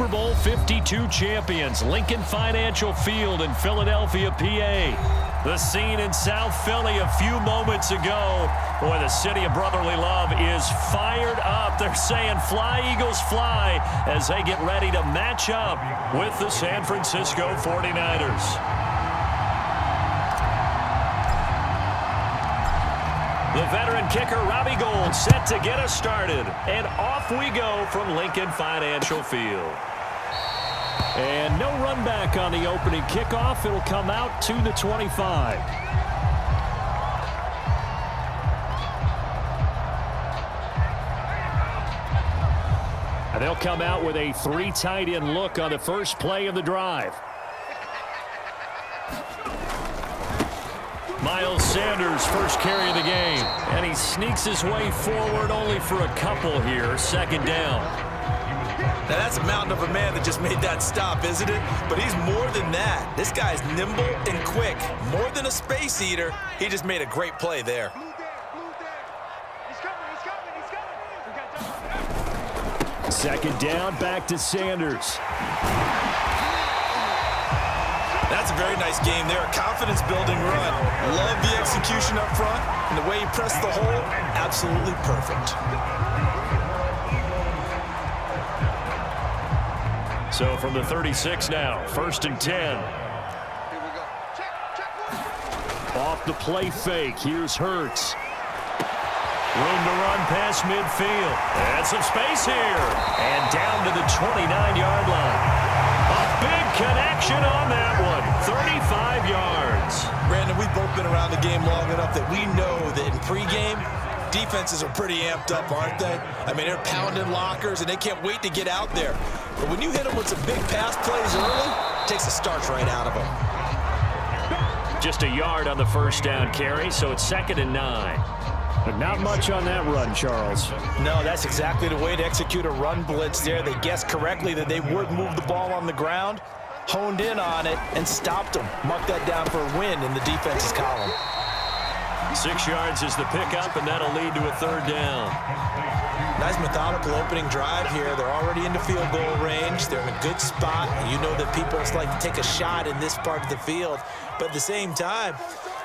Super Bowl 52 champions, Lincoln Financial Field in Philadelphia, PA. The scene in South Philly a few moments ago. Boy, the city of brotherly love is fired up. They're saying fly, Eagles, fly, as they get ready to match up with the San Francisco 49ers. The veteran kicker, Robbie Gould, set to get us started. And off we go from Lincoln Financial Field. And no run back on the opening kickoff. It'll come out to the 25. And they'll come out with a 3 tight end look on the first play of the drive. Miles Sanders, first carry of the game. And he sneaks his way forward only for a couple here. Second down. Now that's a mountain of a man that just made that stop, isn't it? But he's more than that. This guy's nimble and quick. More than a space eater. He just made a great play there. Second down, back to Sanders. That's a very nice game there. A confidence-building run. Love the execution up front. And the way he pressed the hole, absolutely perfect. So from the 36 now, 1st and 10. Off the play fake. Here's Hurts. Room to run past midfield. And some space here. And down to the 29-yard line. A big connection on that one. 35 yards. Brandon, we've both been around the game long enough that we know that in pregame, defenses are pretty amped up, aren't they? I mean, they're pounding lockers, and they can't wait to get out there. But when you hit them with some big pass plays early, it takes the starch right out of them. Just a yard on the first down carry, so it's 2nd and 9. But not much on that run, Charles. No, that's exactly the way to execute a run blitz there. They guessed correctly that they would move the ball on the ground, honed in on it, and stopped them. Mark that down for a win in the defense's column. 6 yards is the pickup, and that'll lead to a 3rd down. Nice methodical opening drive here. They're already into field goal range. They're in a good spot. You know that people just like to take a shot in this part of the field. But at the same time,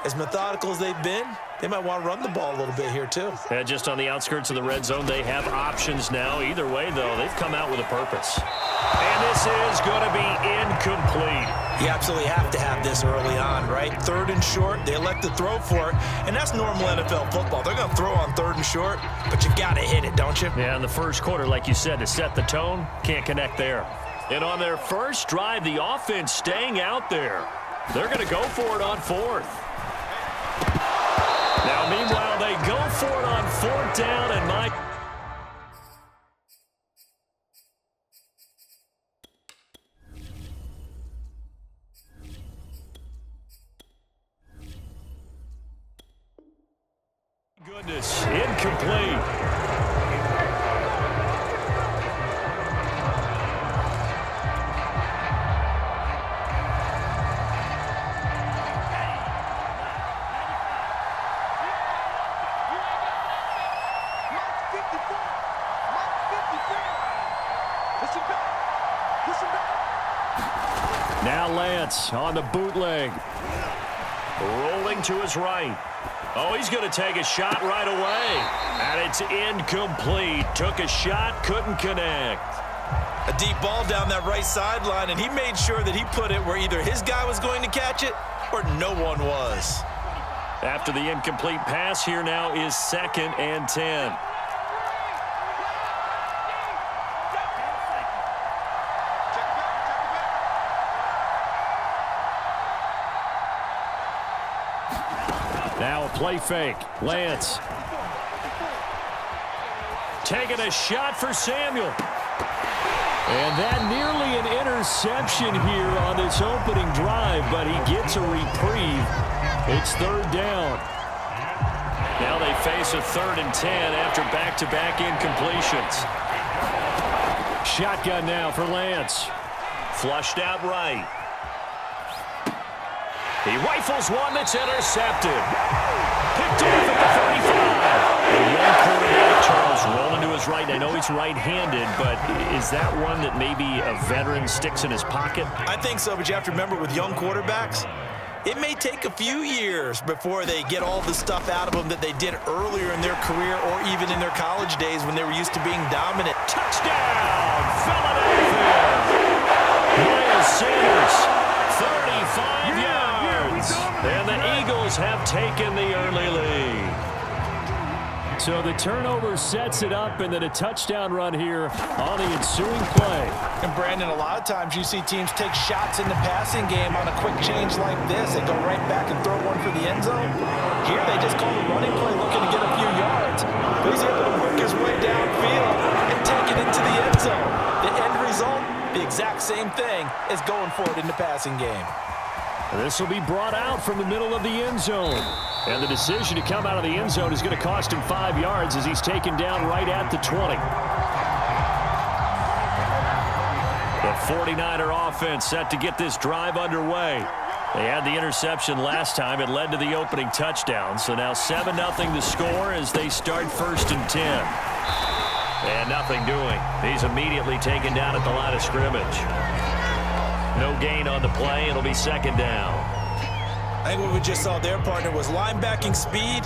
as methodical as they've been, they might want to run the ball a little bit here too. Yeah, just on the outskirts of the red zone, they have options now. Either way, though, they've come out with a purpose. And this is going to be incomplete. You absolutely have to have this early on, right? 3rd and short, they elect to throw for it, and that's normal NFL football. They're going to throw on 3rd and short, but you got to hit it, don't you? Yeah, in the first quarter, like you said, to set the tone, can't connect there. And on their first drive, the offense staying out there. They're going to go for it on 4th. Now, meanwhile, they go for it on 4th down, and my... Goodness, incomplete. Now Lance on the bootleg. Rolling to his right. Oh, he's going to take a shot right away. And it's incomplete. Took a shot, couldn't connect. A deep ball down that right sideline, and he made sure that he put it where either his guy was going to catch it or no one was. After the incomplete pass, here now is 2nd and 10. Now a play fake. Lance. Taking a shot for Samuel. And that nearly an interception here on this opening drive, but he gets a reprieve. It's 3rd down. Now they face a 3rd and 10 after back-to-back incompletions. Shotgun now for Lance. Flushed out right. He rifles one that's intercepted. Picked off at the 35. The young quarterback Charles rolling to his right. I know he's right-handed, but is that one that maybe a veteran sticks in his pocket? I think so, but you have to remember with young quarterbacks, it may take a few years before they get all the stuff out of them that they did earlier in their career or even in their college days when they were used to being dominant. Touchdown, Philadelphia! Miles Sanders, 35 yards. And the Eagles have taken the early lead. So the turnover sets it up, and then a touchdown run here on the ensuing play. And Brandon, a lot of times you see teams take shots in the passing game on a quick change like this. They go right back and throw one for the end zone. Here they just call the running play looking to get a few yards. But he's able to work his way downfield and take it into the end zone. The end result, the exact same thing as going for it in the passing game. This will be brought out from the middle of the end zone. And the decision to come out of the end zone is going to cost him 5 yards as he's taken down right at the 20. The 49er offense set to get this drive underway. They had the interception last time. It led to the opening touchdown. So now 7-0 the score as they start 1st and 10. And nothing doing. He's immediately taken down at the line of scrimmage. No gain on the play. It'll be 2nd down. I think what we just saw there, partner, was linebacking speed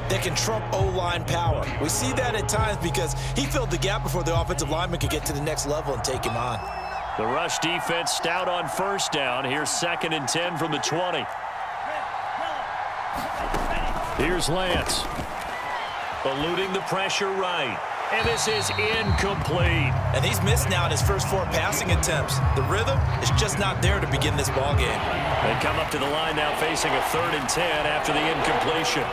that can trump O-line power. We see that at times because he filled the gap before the offensive lineman could get to the next level and take him on. The rush defense stout on 1st down. Here's 2nd and 10 from the 20. Here's Lance. Eluding the pressure right. And this is incomplete. And he's missed now in his first 4 passing attempts. The rhythm is just not there to begin this ball game. They come up to the line now facing a 3rd and 10 after the incompletion.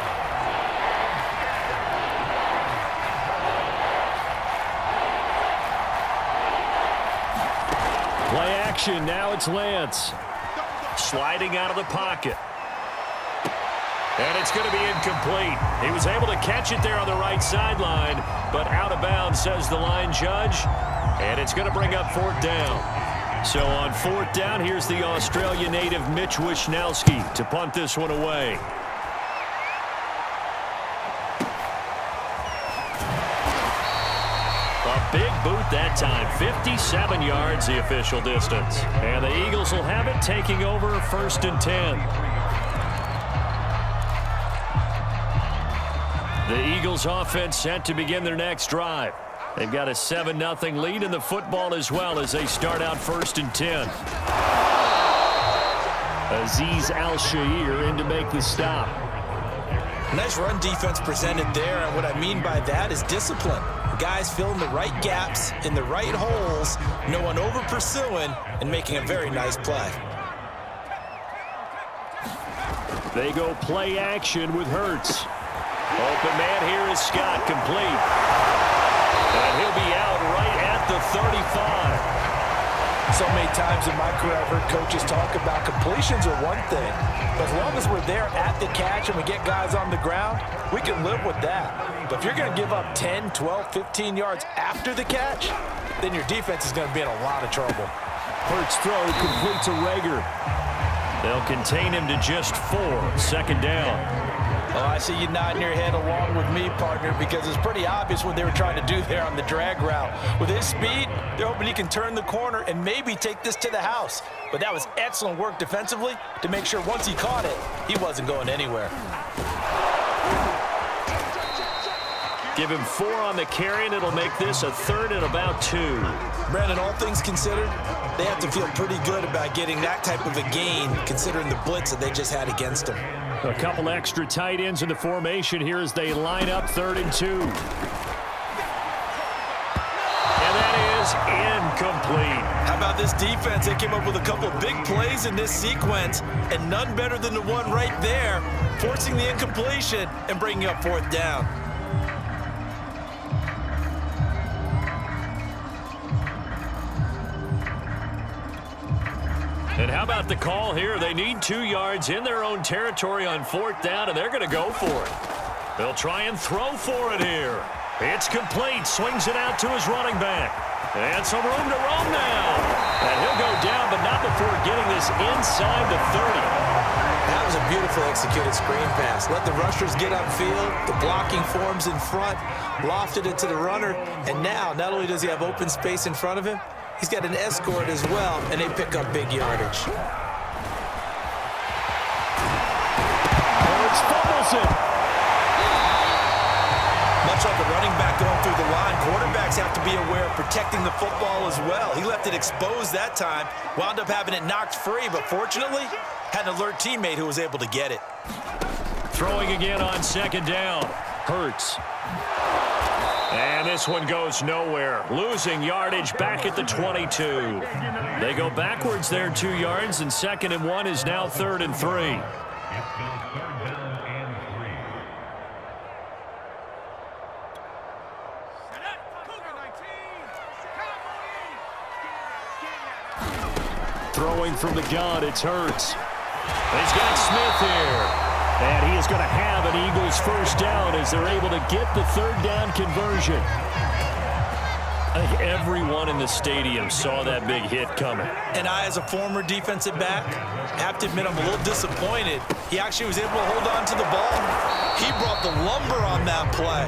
Play action. Now it's Lance. Sliding out of the pocket. And it's going to be incomplete. He was able to catch it there on the right sideline, but out of bounds, says the line judge. And it's going to bring up 4th down. So on 4th down, here's the Australia native Mitch Wishnowsky to punt this one away. A big boot that time. 57 yards the official distance. And the Eagles will have it, taking over 1st and 10. The Eagles offense set to begin their next drive. They've got a 7-0 lead in the football as well as they start out 1st and 10. Azeez Al-Shaair in to make the stop. Nice run defense presented there, and what I mean by that is discipline. Guys filling the right gaps in the right holes, no one over pursuing, and making a very nice play. They go play action with Hurts. Open man here is Scott, complete. And he'll be out right at the 35. So many times in my career I've heard coaches talk about completions are one thing, but as long as we're there at the catch and we get guys on the ground, we can live with that. But if you're going to give up 10, 12, 15 yards after the catch, then your defense is going to be in a lot of trouble. Hurts throw complete to Rager. They'll contain him to just 4, 2nd down. Oh, I see you nodding your head along with me, partner, because it's pretty obvious what they were trying to do there on the drag route. With his speed, they're hoping he can turn the corner and maybe take this to the house. But that was excellent work defensively to make sure once he caught it, he wasn't going anywhere. Give him 4 on the carry, and it'll make this a 3rd and about 2. Brandon, all things considered, they have to feel pretty good about getting that type of a gain, considering the blitz that they just had against them. A couple extra tight ends in the formation here as they line up 3rd and 2. And that is incomplete. How about this defense? They came up with a couple of big plays in this sequence, and none better than the one right there, forcing the incompletion and bringing up 4th down. And how about the call here? They need 2 yards in their own territory on 4th down, and they're going to go for it. They'll try and throw for it here. It's complete. Swings it out to his running back. And some room to roam now. And he'll go down, but not before getting this inside the 30. That was a beautifully executed screen pass. Let the rushers get upfield. The blocking forms in front, lofted it to the runner, and now not only does he have open space in front of him, he's got an escort as well, and they pick up big yardage. Hurts fumbles it. Much like a running back going through the line, quarterbacks have to be aware of protecting the football as well. He left it exposed that time, wound up having it knocked free, but fortunately, had an alert teammate who was able to get it. Throwing again on second down. Hurts. And this one goes nowhere. Losing yardage back at the 22. They go backwards there 2 yards, and 2nd and 1 is now 3rd and 3. Throwing from the gun, it's Hurts. He's got Smith here. And he is going to have an Eagles first down as they're able to get the 3rd down conversion. I think everyone in the stadium saw that big hit coming. And I, as a former defensive back, have to admit I'm a little disappointed. He actually was able to hold on to the ball. He brought the lumber on that play.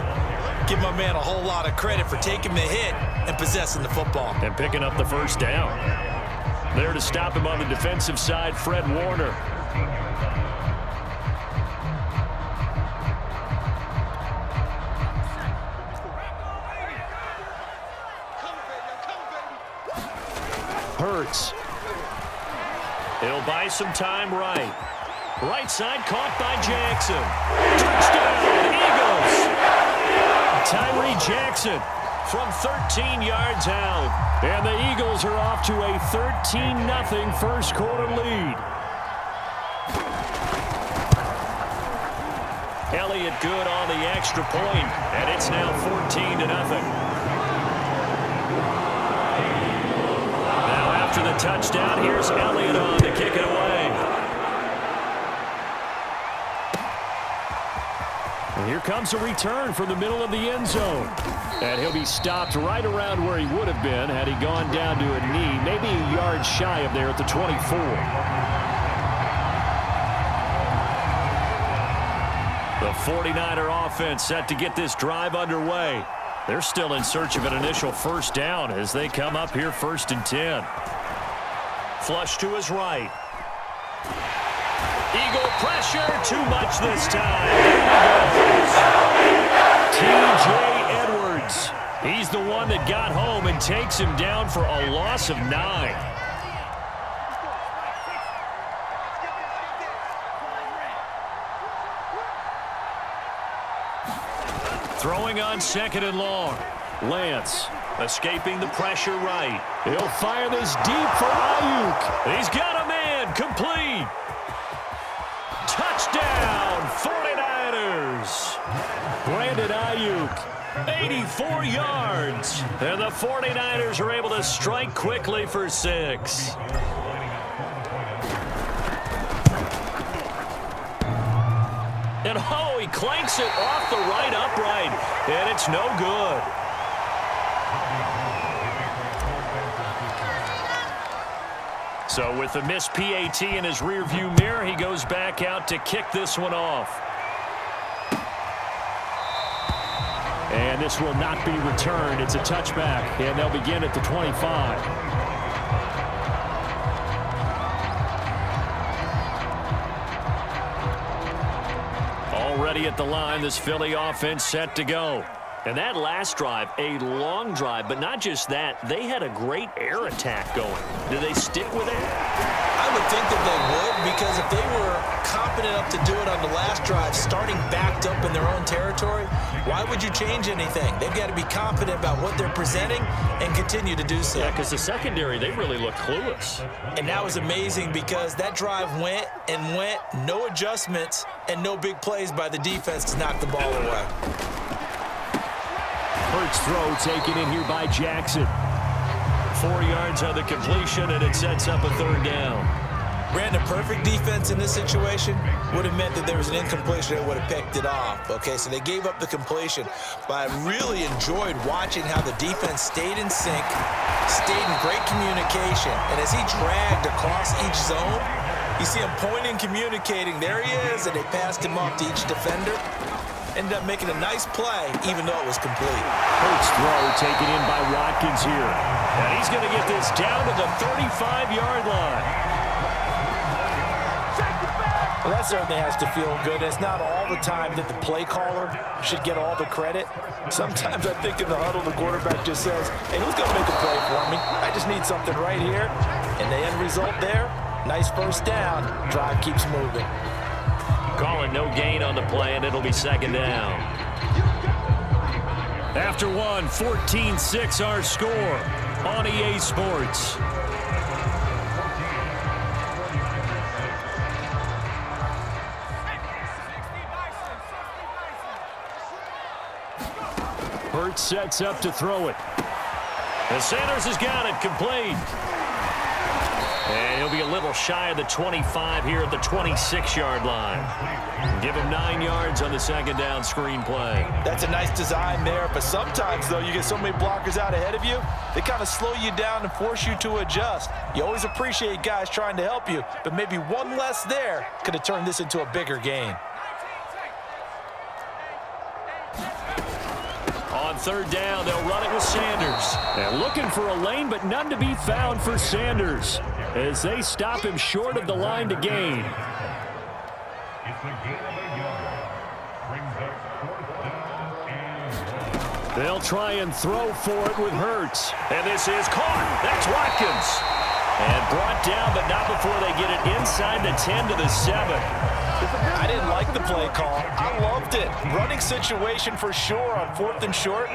Give my man a whole lot of credit for taking the hit and possessing the football. And picking up the first down. There to stop him on the defensive side, Fred Warner. Hurts. He'll buy some time right. Right side caught by Jackson. Touchdown, Eagles! Tyree Jackson from 13 yards out. And the Eagles are off to a 13-0 first quarter lead. Elliott good on the extra point, and it's now 14-0. Now after the touchdown, here's Elliott on to kick it away. And here comes a return from the middle of the end zone. And he'll be stopped right around where he would have been had he gone down to a knee, maybe a yard shy of there at the 24. The 49er offense set to get this drive underway. They're still in search of an initial first down as they come up here 1st and 10. Flush to his right. Eagle pressure, too much this time. T.J. Edwards. He's the one that got home and takes him down for a loss of 9. Throwing on 2nd and long. Lance escaping the pressure right. He'll fire this deep for Ayuk. He's got a man. Complete. Touchdown, 49ers. Brandon Ayuk, 84 yards. And the 49ers are able to strike quickly for 6. And oh, he clanks it off the right upright. And it's no good. So with the missed PAT in his rearview mirror, he goes back out to kick this one off. And this will not be returned. It's a touchback, and they'll begin at the 25. Already at the line, this Philly offense set to go. And that last drive, a long drive, but not just that, they had a great air attack going. Do they stick with it? I would think that they would, because if they were competent enough to do it on the last drive, starting backed up in their own territory, why would you change anything? They've got to be confident about what they're presenting and continue to do so. Yeah, because the secondary, they really look clueless. And that was amazing because that drive went and went, no adjustments and no big plays by the defense to knock the ball away. Hurts throw taken in here by Jackson. 4 yards on the completion, and it sets up a 3rd down. Brandon, perfect defense in this situation would have meant that there was an incompletion that would have picked it off. Okay, so they gave up the completion, but I really enjoyed watching how the defense stayed in sync, stayed in great communication, and as he dragged across each zone, You see him pointing, communicating. There he is, and they passed him off to each defender. Ended up making a nice play, even though it was complete. Hurts throw taken in by Watkins here. And he's going to get this down to the 35-yard line. Well, that certainly has to feel good. It's not all the time that the play caller should get all the credit. Sometimes I think in the huddle, the quarterback just says, hey, who's going to make a play for me? I just need something right here. And the end result there, nice first down. Drive keeps moving. Calling no gain on the play, and it'll be second down. After one, 14-6 our score on EA Sports. Hurts sets up to throw it. And Sanders has got it complete. And he'll be a little shy of the 25 here at the 26-yard line. Give him 9 yards on the second down screen play. That's a nice design there, but sometimes, though, you get so many blockers out ahead of you, they kind of slow you down and force you to adjust. You always appreciate guys trying to help you, but maybe one less there could have turned this into a bigger game. On third down, they'll run it with Sanders. And looking for a lane, but none to be found for Sanders as they stop him short of the line to gain. They'll try and throw for it with Hurts. And this is caught. That's Watkins. And brought down, but not before they get it inside the 10 to the 7. I didn't like the play call. I loved it. Running situation for sure on 4th and short.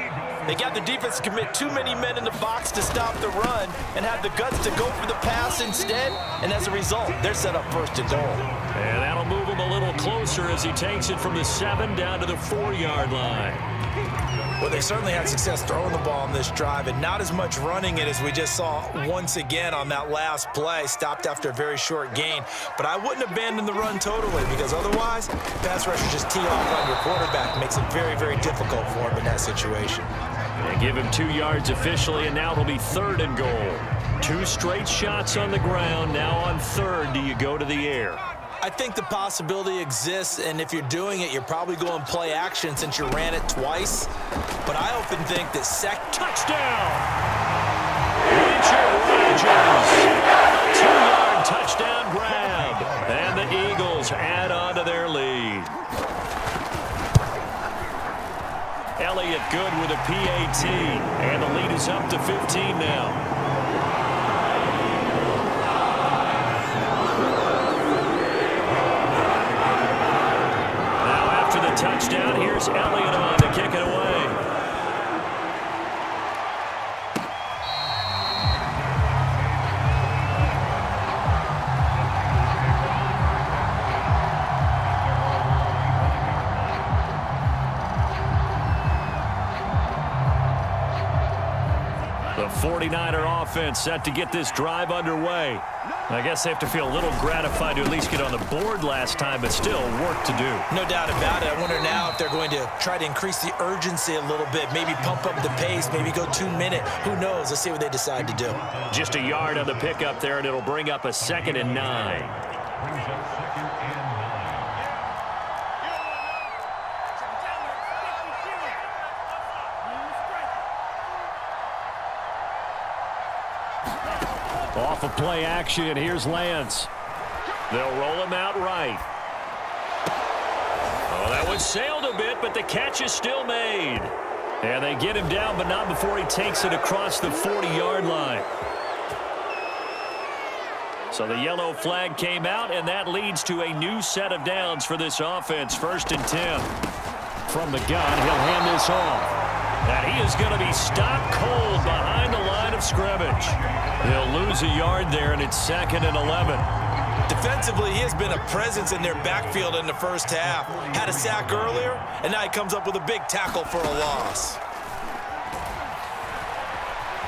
They got the defense to commit too many men in the box to stop the run and have the guts to go for the pass instead. And as a result, they're set up first and goal. And that'll move him a little closer as he takes it from the 7 down to the 4-yard line. Well, they certainly had success throwing the ball on this drive and not as much running it as we just saw once again on that last play. Stopped after a very short gain. But I wouldn't abandon the run totally because otherwise, pass rushers just tee off on your quarterback. Makes it very, very difficult for him in that situation. They give him 2 yards officially, and now it'll be 3rd and goal. 2 straight shots on the ground. Now on 3rd, do you go to the air? I think the possibility exists, and if you're doing it, you're probably going play action since you ran it twice. But I often think that touchdown! Richard Rodgers! 2-yard touchdown grab. And the Eagles add on to their lead. Elliott good with a PAT. And the lead is up to 15 now. Touchdown. Here's Elliott on to kick it away. The 49er offense set to get this drive underway. I guess they have to feel a little gratified to at least get on the board last time, but still work to do. No doubt about it. I wonder now if they're going to try to increase the urgency a little bit, maybe pump up the pace, maybe go 2-minute. Who knows? Let's see what they decide to do. Just a yard on the pickup there, and it'll bring up a 2nd and 9. Off of play action, here's Lance. They'll roll him out right. Oh, that one sailed a bit, but the catch is still made. And they get him down, but not before he takes it across the 40-yard line. So the yellow flag came out, and that leads to a new set of downs for this offense. 1st and 10. From the gun, he'll hand this off. And he is going to be stopped cold behind the line of scrimmage. He'll lose a yard there, and it's 2nd and 11. Defensively, he has been a presence in their backfield in the first half. Had a sack earlier, and now he comes up with a big tackle for a loss.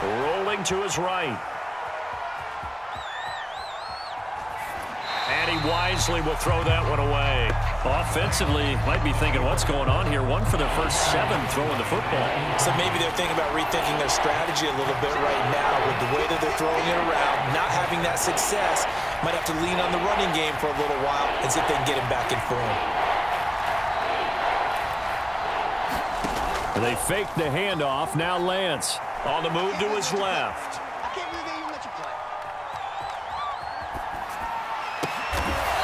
Rolling to his right. And he wisely will throw that one away. Offensively, might be thinking, what's going on here? 1 for their first 7 throwing the football. So maybe they're thinking about rethinking their strategy a little bit right now with the way that they're throwing it around, not having that success. Might have to lean on the running game for a little while and see if they can get him back in form. They fake the handoff. Now Lance on the move to his left.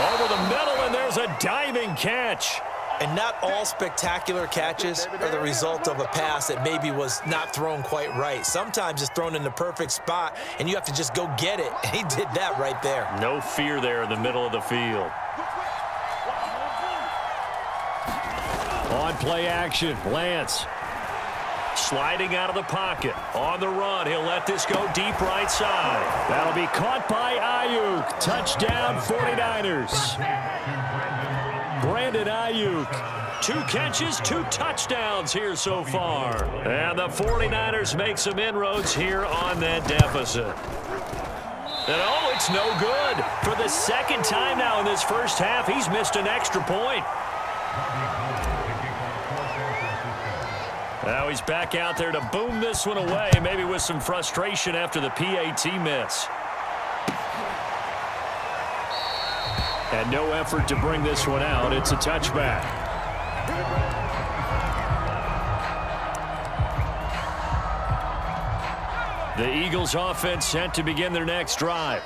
Over the middle, and there's a diving catch. And not all spectacular catches are the result of a pass that maybe was not thrown quite right. Sometimes it's thrown in the perfect spot, and you have to just go get it. And he did that right there. No fear there in the middle of the field. On play action, Lance. Sliding out of the pocket. On the run, he'll let this go deep right side. That'll be caught by Ayuk. Touchdown, 49ers. Brandon Ayuk. 2 catches, 2 touchdowns here so far. And the 49ers make some inroads here on that deficit. And oh, it's no good. For the second time now in this first half, he's missed an extra point. Now he's back out there to boom this one away, maybe with some frustration after the PAT miss. And no effort to bring this one out. It's a touchback. The Eagles offense set to begin their next drive.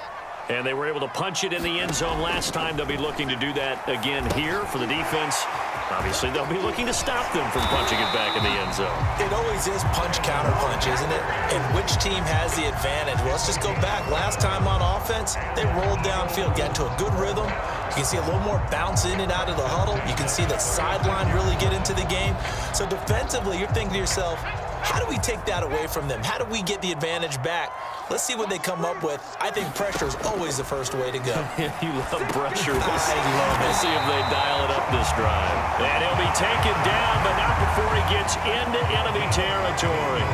And they were able to punch it in the end zone last time. They'll be looking to do that again here for the defense. Obviously, they'll be looking to stop them from punching it back in the end zone. It always is punch-counter-punch, isn't it? And which team has the advantage? Well, let's just go back. Last time on offense, they rolled downfield, got into a good rhythm. You can see a little more bounce in and out of the huddle. You can see that sideline really get into the game. So defensively, you're thinking to yourself, how do we take that away from them? How do we get the advantage back? Let's see what they come up with. I think pressure is always the first way to go. You love pressure. I love it. We'll see if they dial it up this drive. And he'll be taken down, but not before he gets into enemy territory.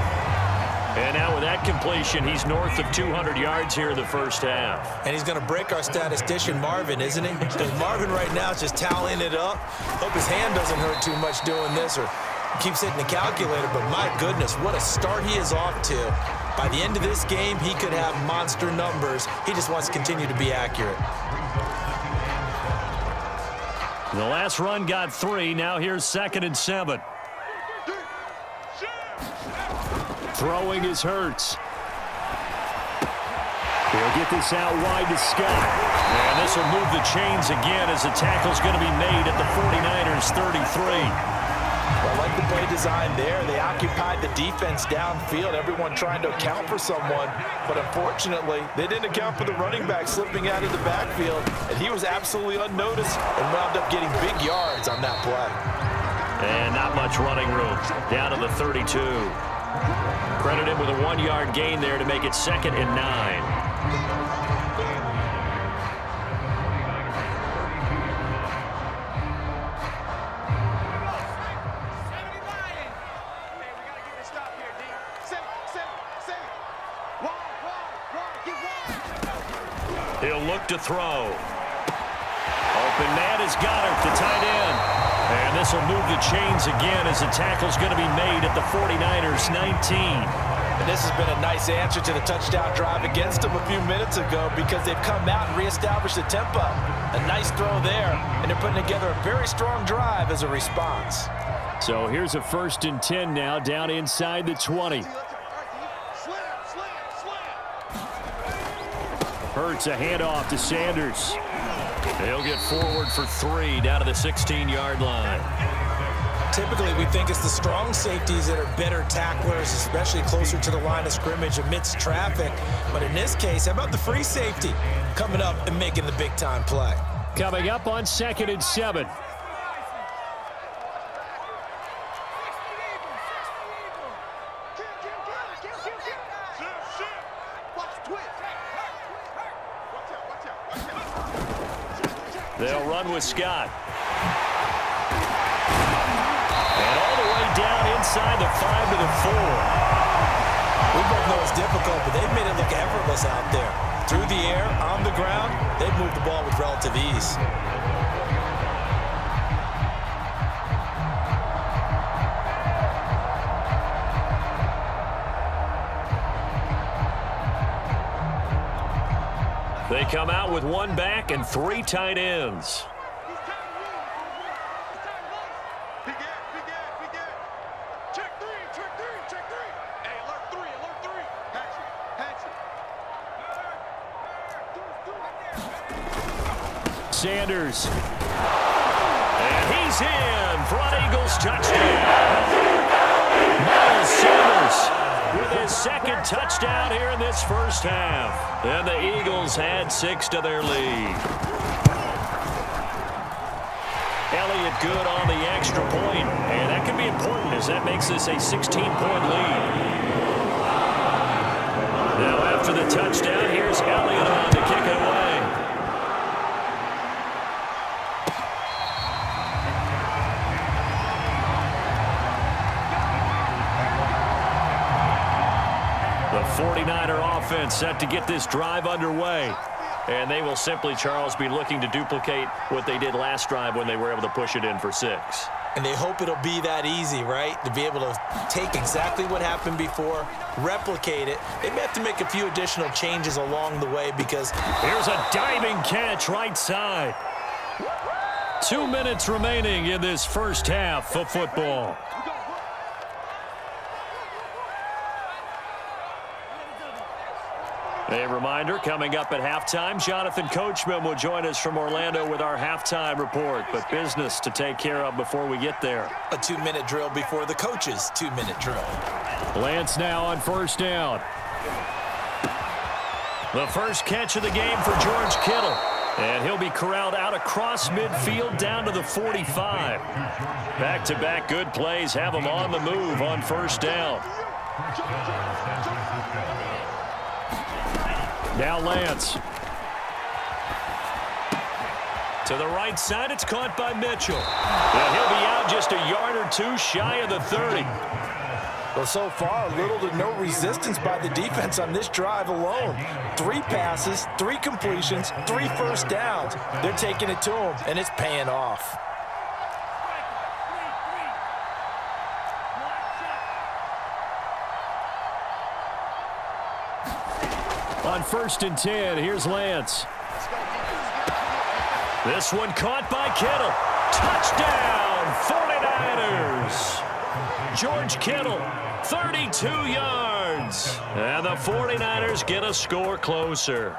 And now with that completion, he's north of 200 yards here in the first half. And he's going to break our statistician, Marvin, isn't he? Because Marvin right now is just tallying it up. Hope his hand doesn't hurt too much doing this or keeps hitting the calculator. But my goodness, what a start he is off to. By the end of this game, he could have monster numbers. He just wants to continue to be accurate. The last run got 3. Now here's 2nd and 7. Throwing is Hurts. He'll get this out wide to Scott. And this will move the chains again as the tackle's going to be made at the 49ers 33. I like the play design there. They occupied the defense downfield, everyone trying to account for someone. But unfortunately, they didn't account for the running back slipping out of the backfield. And he was absolutely unnoticed and wound up getting big yards on that play. And not much running room. Down to the 32. Credit him with a 1-yard gain there to make it 2nd and 9. He'll look to throw. Open man is Goddard, the tight end. And this will move the chains again as the tackle's going to be made at the 49ers 19. And this has been a nice answer to the touchdown drive against them a few minutes ago because they've come out and reestablished the tempo. A nice throw there, and they're putting together a very strong drive as a response. So here's a 1st and 10 now down inside the 20. Hurts a handoff to Sanders. He'll get forward for 3 down to the 16-yard line. Typically, we think it's the strong safeties that are better tacklers, especially closer to the line of scrimmage amidst traffic. But in this case, how about the free safety coming up and making the big-time play? Coming up on 2nd and 7. They'll run with Scott. And all the way down inside the 5 to the 4. We both know it's difficult, but they've made it look effortless out there. Through the air, on the ground, they've moved the ball with relative ease. They come out with one back and 3 tight ends. Sanders. And he's in for an Eagles touchdown. Miles Sanders with his second touchdown here in this first half. And the Eagles had 6 to their lead. Elliott good on the extra point, and that can be important as that makes this a 16-point lead. Now after the touchdown, here's Elliott on to kick it away. The 49er offense set to get this drive underway. And they will simply, Charles, be looking to duplicate what they did last drive when they were able to push it in for 6. And they hope it'll be that easy, right? To be able to take exactly what happened before, replicate it. They may have to make a few additional changes along the way because... Here's a diving catch right side. 2 minutes remaining in this first half of football. A reminder, coming up at halftime, Jonathan Coachman will join us from Orlando with our halftime report, but business to take care of before we get there. A 2-minute drill before the coach's 2-minute drill. Lance now on first down. The first catch of the game for George Kittle. And he'll be corralled out across midfield down to the 45. Back-to-back good plays have him on the move on first down. Now Lance. To the right side, it's caught by Mitchell. And he'll be out just a yard or 2 shy of the 30. Well, so far, little to no resistance by the defense on this drive alone. 3 passes, 3 completions, 3 first downs. They're taking it to him, and it's paying off. On 1st and 10, here's Lance. This one caught by Kittle. Touchdown, 49ers. George Kittle, 32 yards. And the 49ers get a score closer.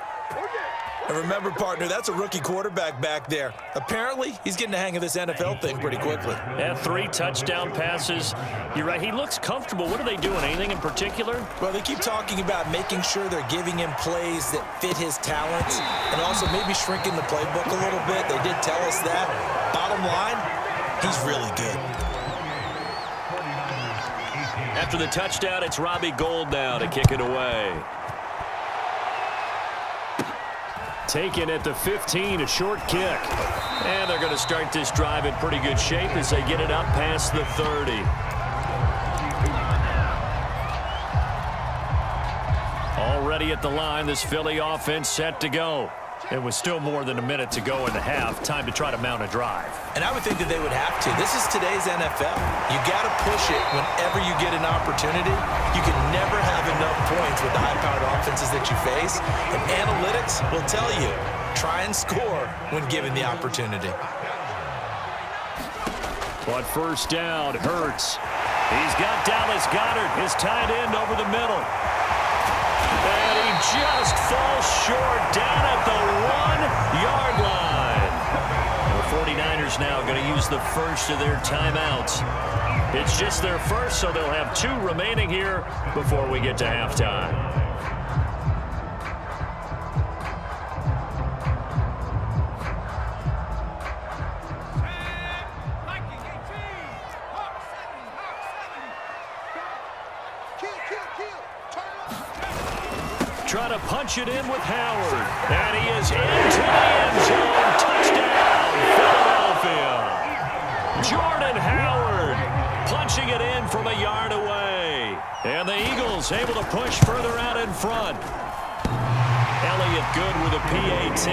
And remember, partner, that's a rookie quarterback back there. Apparently, he's getting the hang of this NFL thing pretty quickly. And 3 touchdown passes. You're right, he looks comfortable. What are they doing? Anything in particular? Well, they keep talking about making sure they're giving him plays that fit his talents and also maybe shrinking the playbook a little bit. They did tell us that. Bottom line, he's really good. After the touchdown, it's Robbie Gould now to kick it away. Taken at the 15, a short kick. And they're going to start this drive in pretty good shape as they get it up past the 30. Already at the line, this Philly offense set to go. It was still more than a minute to go in the half. Time to try to mount a drive. And I would think that they would have to. This is today's NFL. You got to push it whenever you get an opportunity. You can never have enough points with the high-powered offenses that you face. And analytics will tell you, try and score when given the opportunity. But first down, Hurts. He's got Dallas Goedert, his tight end, over the middle. And he just falls short down at the 1-yard line. The 49ers now going to use the first of their timeouts. It's just their first, so they'll have 2 remaining here before we get to halftime. Trying to punch it in with Howard. And he is into the end zone. Touchdown, Philadelphia. Jordan Howard punching it in from a yard away. And the Eagles able to push further out in front. Elliott good with a PAT.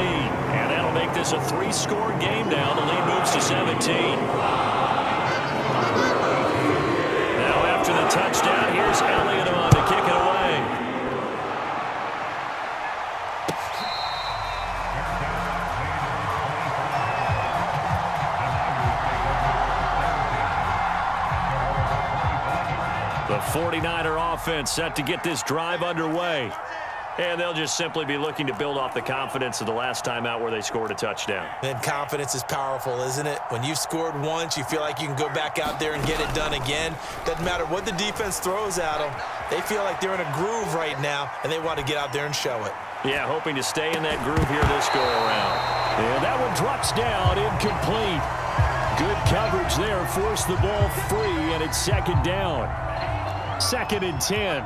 And that'll make this a 3-score game now. The lead moves to 17. Now after the touchdown, here's Elliott on to kick it away. The 49er offense set to get this drive underway. And they'll just simply be looking to build off the confidence of the last time out where they scored a touchdown. And confidence is powerful, isn't it? When you've scored once, you feel like you can go back out there and get it done again. Doesn't matter what the defense throws at them. They feel like they're in a groove right now, and they want to get out there and show it. Yeah, hoping to stay in that groove here this go-around. And that one drops down, incomplete. Good coverage there, forced the ball free, and it's second down. 2nd and 10.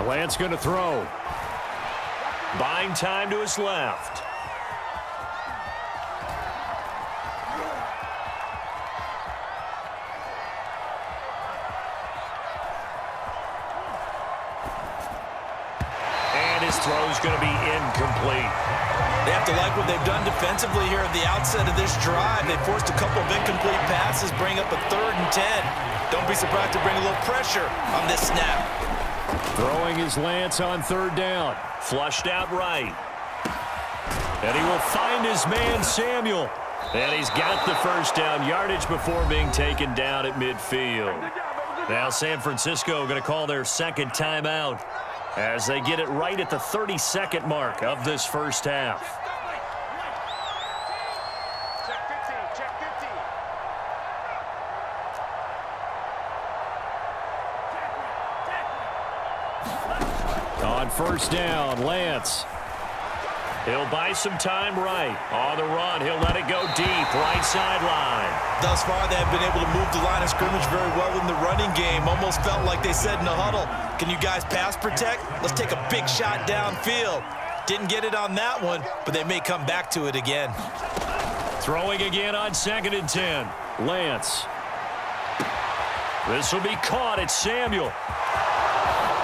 Lance going to throw. Buying time to his left. And his throw is going to be incomplete. They have to like what they've done defensively here at the outset of this drive. They forced a couple of incomplete passes, bring up a 3rd and 10. Don't be surprised to bring a little pressure on this snap. Throwing his Lance on 3rd down. Flushed out right. And he will find his man, Samuel. And he's got the first down yardage before being taken down at midfield. Now San Francisco going to call their 2nd timeout as they get it right at the 32nd mark of this first half. On 1st down, Lance. He'll buy some time right. On the run, he'll let it go deep, right sideline. Thus far, they have been able to move the line of scrimmage very well in the running game. Almost felt like they said in the huddle, can you guys pass protect? Let's take a big shot downfield. Didn't get it on that one, but they may come back to it again. Throwing again on 2nd and 10. Lance. This will be caught. It's Samuel.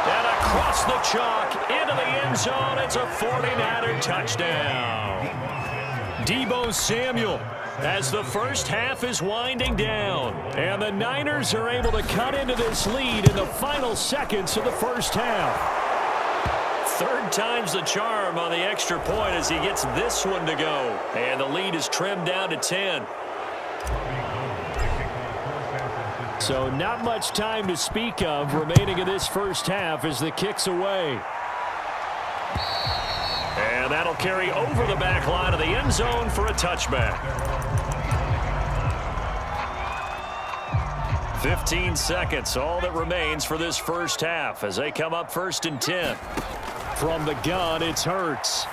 And across the chalk, into the end zone, it's a 49er touchdown. Deebo Samuel as the first half is winding down. And the Niners are able to cut into this lead in the final seconds of the first half. 3rd time's the charm on the extra point as he gets this one to go. And the lead is trimmed down to 10. So not much time to speak of remaining in this first half as the kick's away. And that'll carry over the back line of the end zone for a touchback. 15 seconds, all that remains for this first half as they come up 1st and 10. From the gun, it's Hurts.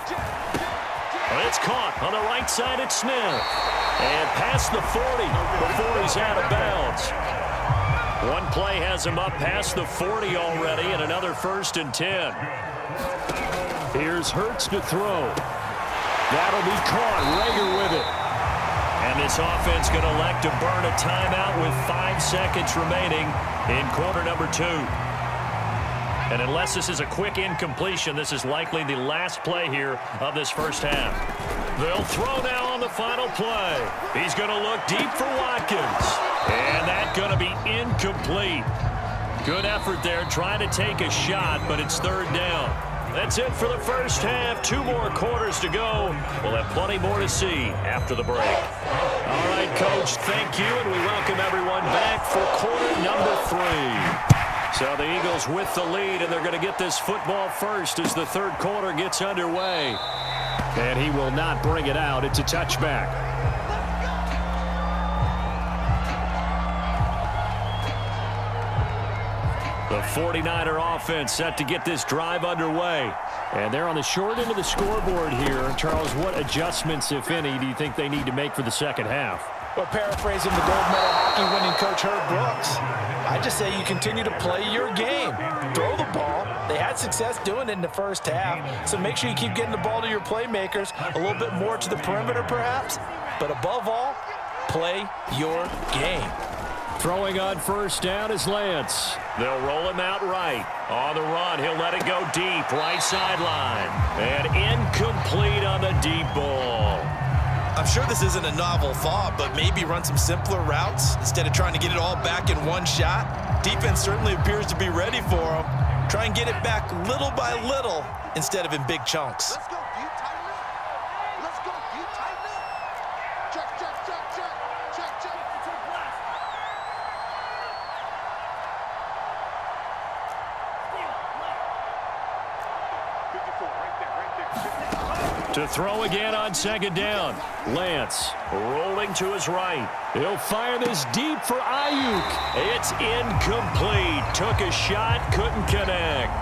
It's caught on the right side, it's Smith. And past the 40 before he's out of bounds. One play has him up past the 40 already, and another 1st and 10. Here's Hurts to throw. That'll be caught. Rager with it. And this offense going to elect to burn a timeout with 5 seconds remaining in quarter number 2. And unless this is a quick incompletion, this is likely the last play here of this first half. They'll throw now on the final play. He's going to look deep for Watkins. And that's going to be incomplete. Good effort there, trying to take a shot, but it's 3rd down. That's it for the first half. 2 more quarters to go. We'll have plenty more to see after the break. All right, Coach, thank you, and we welcome everyone back for quarter number 3. So the Eagles with the lead, and they're going to get this football first as the 3rd quarter gets underway. And he will not bring it out. It's a touchback. The 49er offense set to get this drive underway. And they're on the short end of the scoreboard here. Charles, what adjustments, if any, do you think they need to make for the second half? Well, paraphrasing the gold medal hockey winning coach Herb Brooks, I just say you continue to play your game. Throw the ball. They had success doing it in the first half, so make sure you keep getting the ball to your playmakers, a little bit more to the perimeter perhaps, but above all, play your game. Throwing on 1st down is Lance. They'll roll him out right. On the run, he'll let it go deep, right sideline. And incomplete on the deep ball. I'm sure this isn't a novel thought, but maybe run some simpler routes instead of trying to get it all back in one shot. Defense certainly appears to be ready for him. Try and get it back little by little instead of in big chunks. To throw again on second down. Lance rolling to his right. He'll fire this deep for Ayuk. It's incomplete. Took a shot, couldn't connect.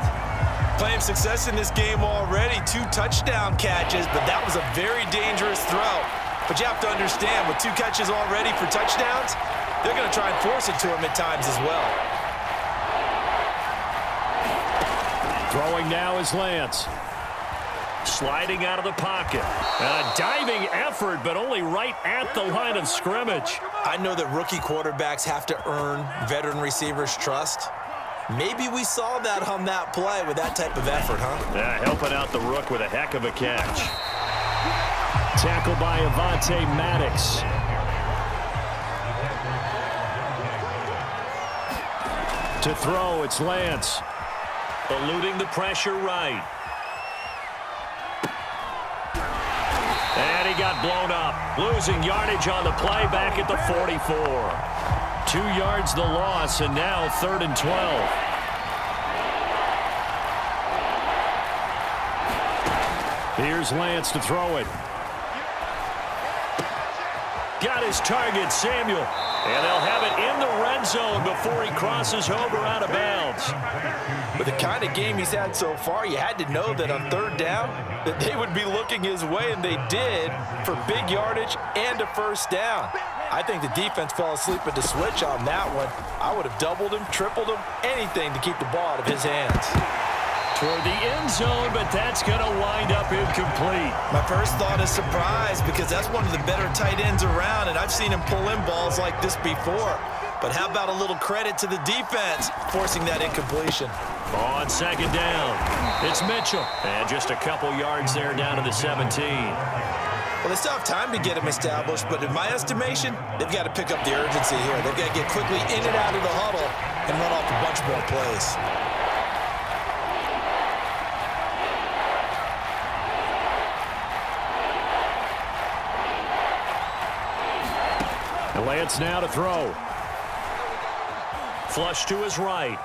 Playing success in this game already. 2 touchdown catches, but that was a very dangerous throw. But you have to understand, with 2 catches already for touchdowns, they're going to try and force it to him at times as well. Throwing now is Lance. Sliding out of the pocket. A diving effort, but only right at the line of scrimmage. I know that rookie quarterbacks have to earn veteran receivers' trust. Maybe we saw that on that play with that type of effort, huh? Yeah, helping out the rook with a heck of a catch. Tackled by Avonte Maddox. To throw, it's Lance. Eluding the pressure right. And he got blown up. Losing yardage on the play back at the 44. 2 yards the loss, and now 3rd and 12. Here's Lance to throw it. Got his target, Samuel. And they'll have it in the red zone before he crosses over out of bounds. With the kind of game he's had so far, you had to know that on 3rd down that they would be looking his way, and they did, for big yardage and a 1st down. I think the defense fell asleep at the switch on that one. I would have doubled him, tripled him, anything to keep the ball out of his hands. Toward the end zone, but that's going to wind up incomplete. My first thought is surprise, because that's one of the better tight ends around, and I've seen him pull in balls like this before. But how about a little credit to the defense forcing that incompletion? On 2nd down, it's Mitchell. And just a couple yards there down to the 17. Well, they still have time to get him established, but in my estimation, they've got to pick up the urgency here. They've got to get quickly in and out of the huddle and run off a bunch more plays. Lance now to throw. Flush to his right.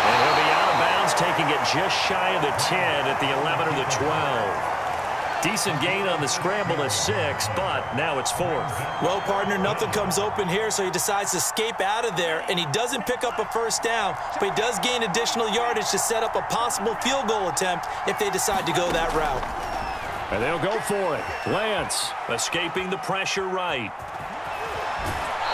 And he'll be out of bounds, taking it just shy of the 10 at the 11 or the 12. Decent gain on the scramble of 6, but now it's 4th. Well, partner, nothing comes open here, so he decides to escape out of there, and he doesn't pick up a 1st down, but he does gain additional yardage to set up a possible field goal attempt if they decide to go that route. And they'll go for it. Lance escaping the pressure right.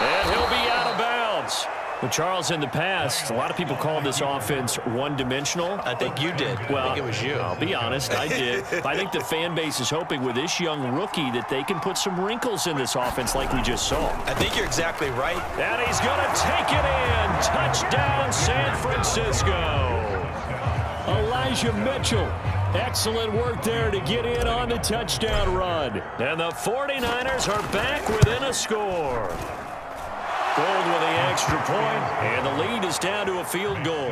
And he'll be out of bounds. Well, Charles, in the past, a lot of people called this offense one-dimensional. I think you did. Well, I think it was you. I'll be honest, I did. I think the fan base is hoping with this young rookie that they can put some wrinkles in this offense like we just saw. I think you're exactly right. And he's going to take it in. Touchdown, San Francisco. Elijah Mitchell. Excellent work there to get in on the touchdown run. And the 49ers are back within a score. Gold with the extra point, and the lead is down to a field goal.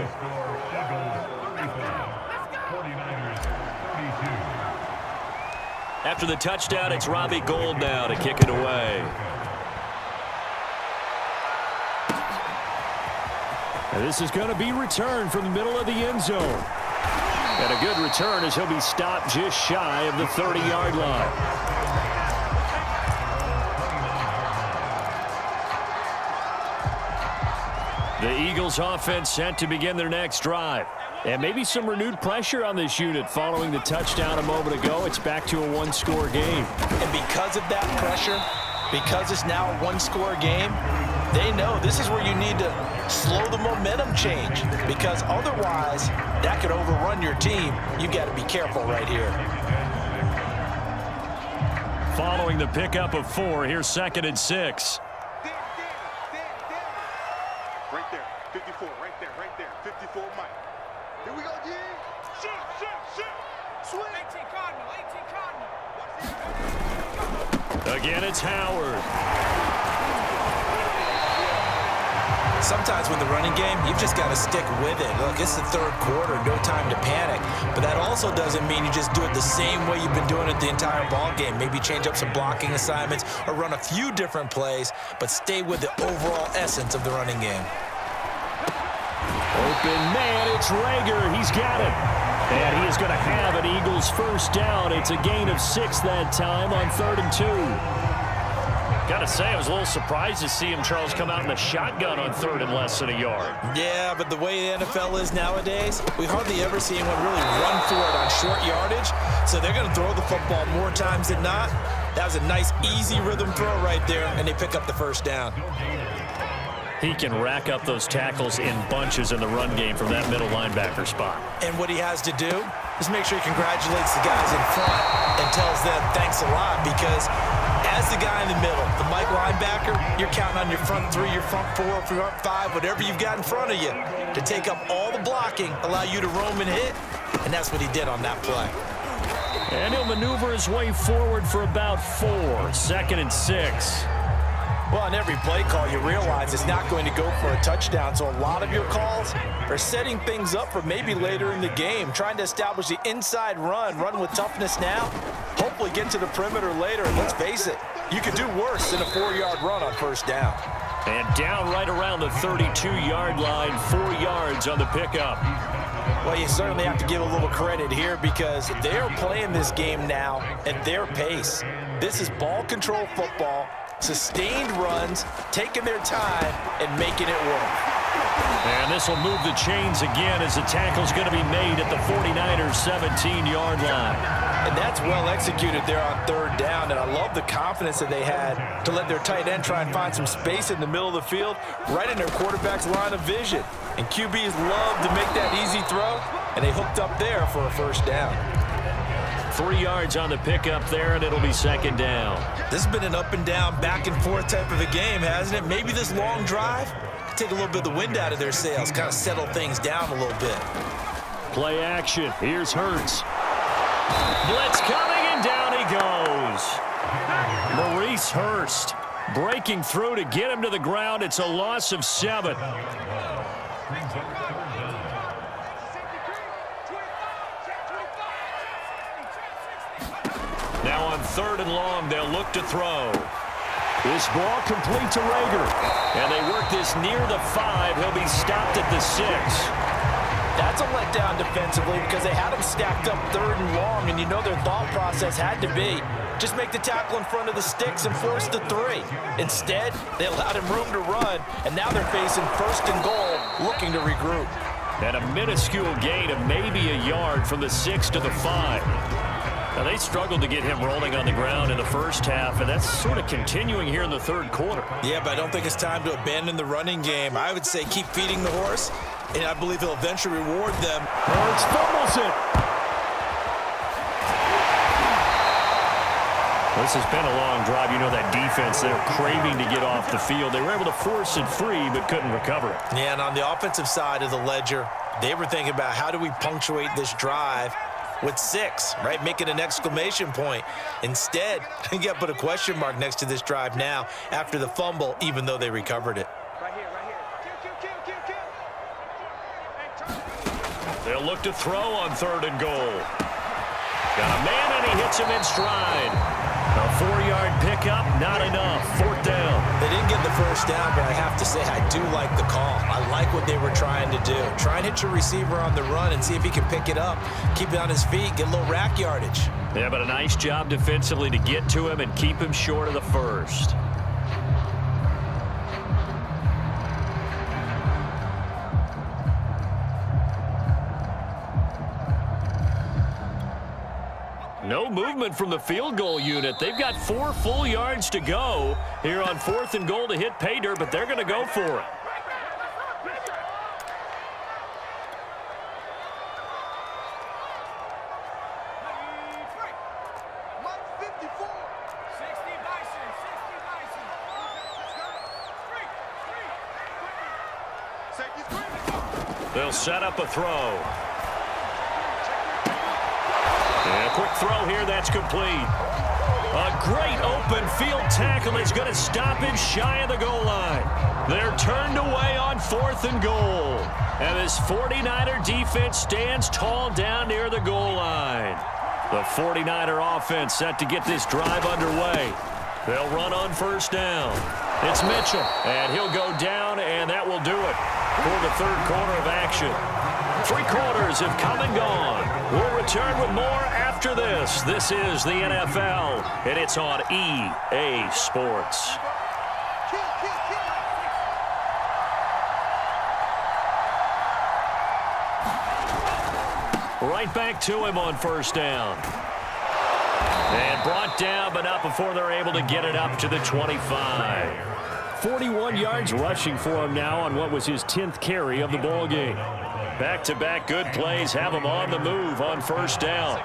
After the touchdown, it's Robbie Gould now to kick it away. And this is going to be returned from the middle of the end zone. And a good return as he'll be stopped just shy of the 30-yard line. The Eagles offense set to begin their next drive. And maybe some renewed pressure on this unit following the touchdown a moment ago. It's back to a one-score game. And because of that pressure, because it's now a one-score game, they know this is where you need to slow the momentum change, because otherwise that could overrun your team. You got to be careful right here. Following the pickup of 4, here's 2nd and 6. Right there, 54, right there, 54, Mike. Here we go, yeah. Shoot. Swing. 18 Cardinal. Again, it's Howard. Sometimes with the running game, you've just got to stick with it. Look, it's the 3rd quarter, no time to panic. But that also doesn't mean you just do it the same way you've been doing it the entire ball game. Maybe change up some blocking assignments or run a few different plays, but stay with the overall essence of the running game. Open man, it's Rager. He's got it. And he is going to have an Eagles first down. It's a gain of 6 that time on 3rd and 2. Got to say, I was a little surprised to see him, Charles, come out in a shotgun on 3rd and less than a yard. Yeah, but the way the NFL is nowadays, we hardly ever see anyone really run for it on short yardage. So they're going to throw the football more times than not. That was a nice, easy rhythm throw right there, and they pick up the first down. He can rack up those tackles in bunches in the run game from that middle linebacker spot. And what he has to do is make sure he congratulates the guys in front and tells them thanks a lot, because as the guy in the middle, the Mike linebacker, you're counting on your front 3, your front 4, front 5, whatever you've got in front of you to take up all the blocking, allow you to roam and hit, and that's what he did on that play. And he'll maneuver his way forward for about 4, 2nd and 6. Well, on every play call, you realize it's not going to go for a touchdown, so a lot of your calls are setting things up for maybe later in the game, trying to establish the inside run with toughness now, hopefully get to the perimeter later, and let's face it, you could do worse than a 4-yard run on first down. And down right around the 32-yard line, 4 yards on the pickup. Well, you certainly have to give a little credit here because they're playing this game now at their pace. This is ball control football, sustained runs, taking their time, and making it work. And this will move the chains again as the tackle's going to be made at the 49ers' 17-yard line. And that's well executed there on 3rd down, and I love the confidence that they had to let their tight end try and find some space in the middle of the field, right in their quarterback's line of vision. And QBs love to make that easy throw, and they hooked up there for a first down. 3 yards on the pickup there, and it'll be 2nd down. This has been an up and down, back and forth type of a game, hasn't it? Maybe this long drive could take a little bit of the wind out of their sails, kind of settle things down a little bit. Play action. Here's Hurts. Blitz coming, and down he goes. Maurice Hurst breaking through to get him to the ground. It's a loss of 7. Now on 3rd and long, they'll look to throw. This ball complete to Rager. And they work this near the 5. He'll be stopped at the 6. That's a letdown defensively because they had him stacked up 3rd and long, and you know their thought process had to be just make the tackle in front of the sticks and force the 3. Instead, they allowed him room to run, and now they're facing 1st and goal, looking to regroup. And a minuscule gain of maybe a yard from the 6 to the 5. Now, they struggled to get him rolling on the ground in the first half, and that's sort of continuing here in the 3rd quarter. Yeah, but I don't think it's time to abandon the running game. I would say keep feeding the horse, and I believe he'll eventually reward them. Hurts fumbles it. This has been a long drive. You know that defense, they're craving to get off the field. They were able to force it free, but couldn't recover it. Yeah, and on the offensive side of the ledger, they were thinking about how do we punctuate this drive with 6, right? Making an exclamation point. Instead, you got to put a question mark next to this drive now after the fumble, even though they recovered it. Right here. They'll look to throw on 3rd and goal. Got a man, and he hits him in stride. A 4-yard pickup, not enough. 4th down. They didn't get the first down, but I have to say I do like the call. I like what they were trying to do. Try and hit your receiver on the run and see if he can pick it up, keep it on his feet, get a little rack yardage. Yeah, but a nice job defensively to get to him and keep him short of the first. No movement from the field goal unit. They've got 4 full yards to go here on 4th and goal to hit pay dirt, but they're going to go for it. They'll set up a throw. And a quick throw here, that's complete. A great open field tackle is going to stop him shy of the goal line. They're turned away on 4th and goal. And this 49er defense stands tall down near the goal line. The 49er offense set to get this drive underway. They'll run on 1st down. It's Mitchell, and he'll go down, and that will do it for the 3rd quarter of action. 3 quarters have come and gone. We'll return with more after this. This is the NFL, and it's on EA Sports. Right back to him on first down. And brought down, but not before they're able to get it up to the 25. 41 yards rushing for him now on what was his 10th carry of the ball game. Back-to-back good plays have him on the move on first down.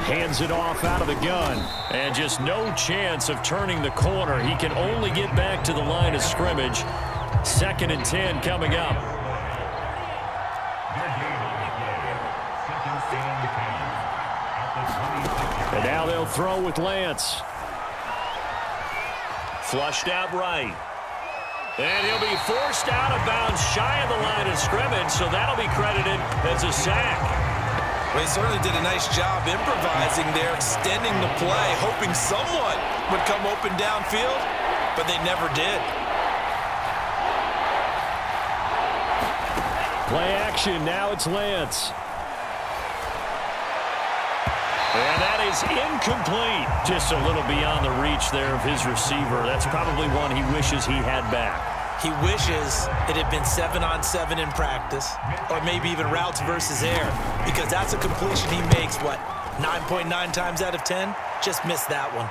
Hands it off out of the gun. And just no chance of turning the corner. He can only get back to the line of scrimmage. 2nd and 10 coming up. And now they'll throw with Lance. Flushed out right. And he'll be forced out of bounds shy of the line of scrimmage, so that'll be credited as a sack. Well, he certainly did a nice job improvising there, extending the play, hoping someone would come open downfield, but they never did. Play action, now it's Lance. And that is incomplete. Just a little beyond the reach there of his receiver. That's probably one he wishes he had back. He wishes it had been 7-on-7 in practice, or maybe even routes versus air, because that's a completion he makes, what, 9.9 times out of 10? Just missed that one.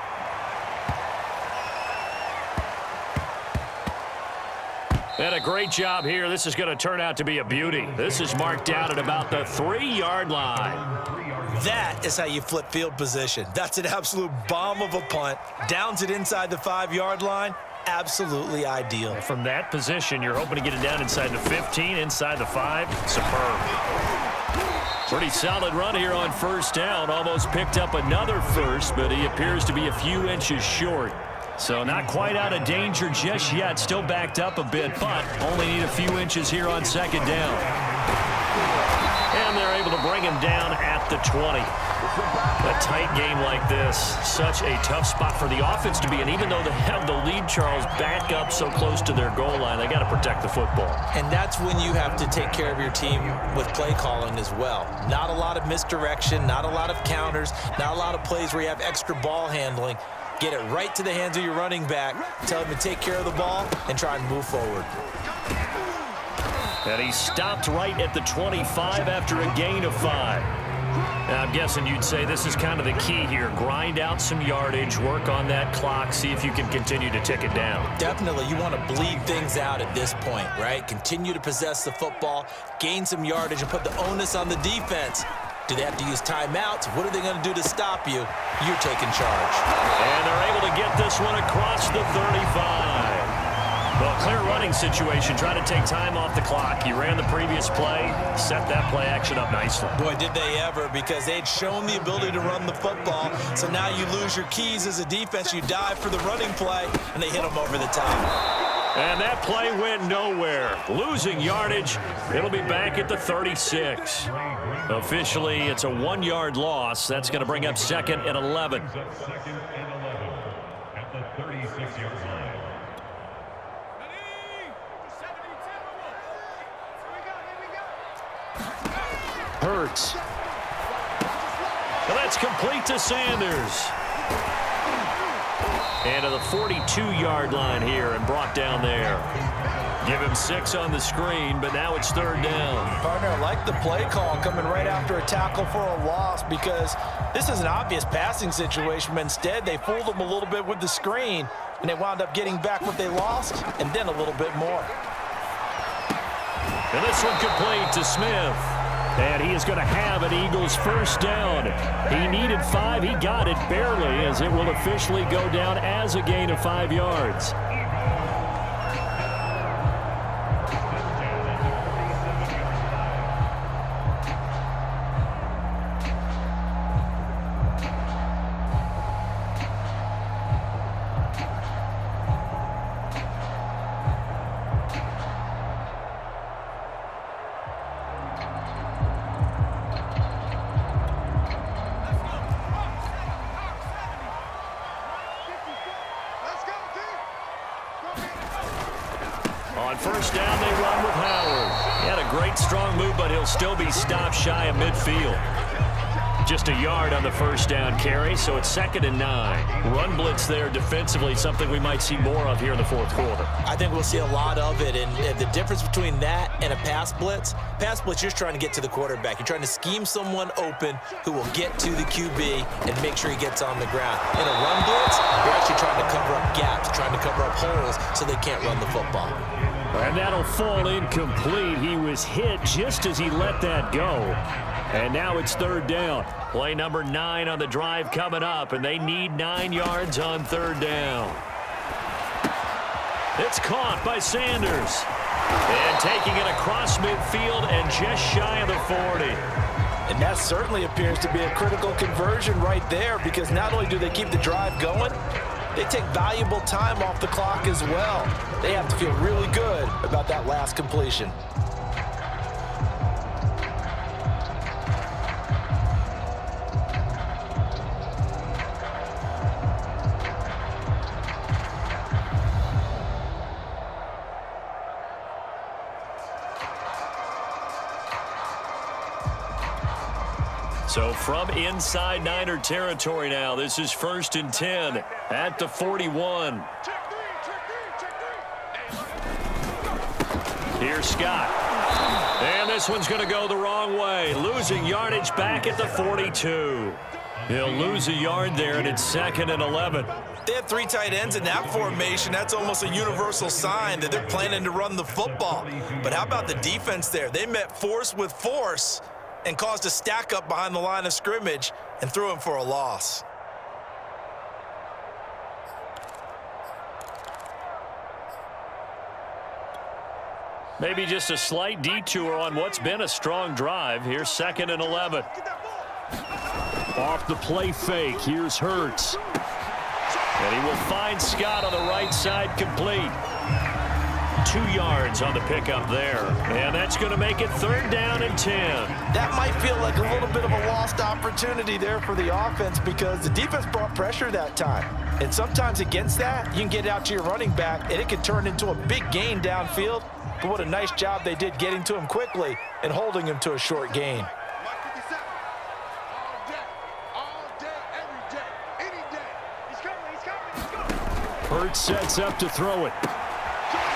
And a great job here. This is going to turn out to be a beauty. This is marked down at about the 3-yard line. That is how you flip field position. That's an absolute bomb of a punt. Downs it inside the 5-yard line. Absolutely ideal. From that position, you're hoping to get it down inside the 15, inside the 5. Superb. Pretty solid run here on first down. Almost picked up another first, but he appears to be a few inches short. So not quite out of danger just yet. Still backed up a bit, but only need a few inches here on 2nd down. And they're able to bring him down at the 20. A tight game like this, such a tough spot for the offense to be in. Even though they have the lead, Charles, back up so close to their goal line, they got to protect the football. And that's when you have to take care of your team with play calling as well. Not a lot of misdirection, not a lot of counters, not a lot of plays where you have extra ball handling. Get it right to the hands of your running back, tell him to take care of the ball, and try and move forward. And he stopped right at the 25 after a gain of 5. Now, I'm guessing you'd say this is kind of the key here. Grind out some yardage, work on that clock, see if you can continue to tick it down. Definitely, you want to bleed things out at this point, right? Continue to possess the football, gain some yardage, and put the onus on the defense. Do they have to use timeouts? What are they going to do to stop you? You're taking charge. And they're able to get this one across the 35. Well, clear running situation. Try to take time off the clock. You ran the previous play, set that play action up nicely. Boy, did they ever, because they'd shown the ability to run the football. So now you lose your keys as a defense. You dive for the running play, and they hit them over the top. And that play went nowhere. Losing yardage. It'll be back at the 36. Officially, it's a 1-yard loss. That's going to bring up 2nd and 11. At the 36-yard line. Hurts. Well, that's complete to Sanders. And to the 42-yard line here and brought down there. Give him 6 on the screen, but now it's 3rd down. Partner, I like the play call coming right after a tackle for a loss, because this is an obvious passing situation, but instead they fooled them a little bit with the screen, and they wound up getting back what they lost and then a little bit more. And this one complete to Smith. And he is going to have an Eagles first down. He needed 5. He got it barely, as it will officially go down as a gain of 5 yards. On first down, they run with Howard. He had a great, strong move, but he'll still be stopped shy of midfield. Just a yard on the first down carry, so it's 2nd and 9. Run blitz there defensively, something we might see more of here in the fourth quarter. I think we'll see a lot of it, and the difference between that and a pass blitz, you're just trying to get to the quarterback. You're trying to scheme someone open who will get to the QB and make sure he gets on the ground. In a run blitz, you're actually trying to cover up gaps, trying to cover up holes so they can't run the football. And that'll fall incomplete. He was hit just as he let that go. And now it's 3rd down. Play number 9 on the drive coming up, and they need 9 yards on 3rd down. It's caught by Sanders. And taking it across midfield and just shy of the 40. And that certainly appears to be a critical conversion right there, because not only do they keep the drive going, they take valuable time off the clock as well. They have to feel really good about that last completion. So from inside Niner territory now, this is 1st and 10 at the 41. Here's Scott. And this one's going to go the wrong way. Losing yardage back at the 42. He'll lose a yard there, and it's 2nd and 11. They have 3 tight ends in that formation. That's almost a universal sign that they're planning to run the football. But how about the defense there? They met force with force and caused a stack up behind the line of scrimmage and threw him for a loss. Maybe just a slight detour on what's been a strong drive. Here's 2nd and 11. Off the play fake, here's Hurts. And he will find Scott on the right side, complete. 2 yards on the pickup there. And that's going to make it 3rd down and 10. That might feel like a little bit of a lost opportunity there for the offense, because the defense brought pressure that time. And sometimes against that, you can get out to your running back, and it can turn into a big gain downfield. But what a nice job they did getting to him quickly and holding him to a short gain. Hurts sets up to throw it.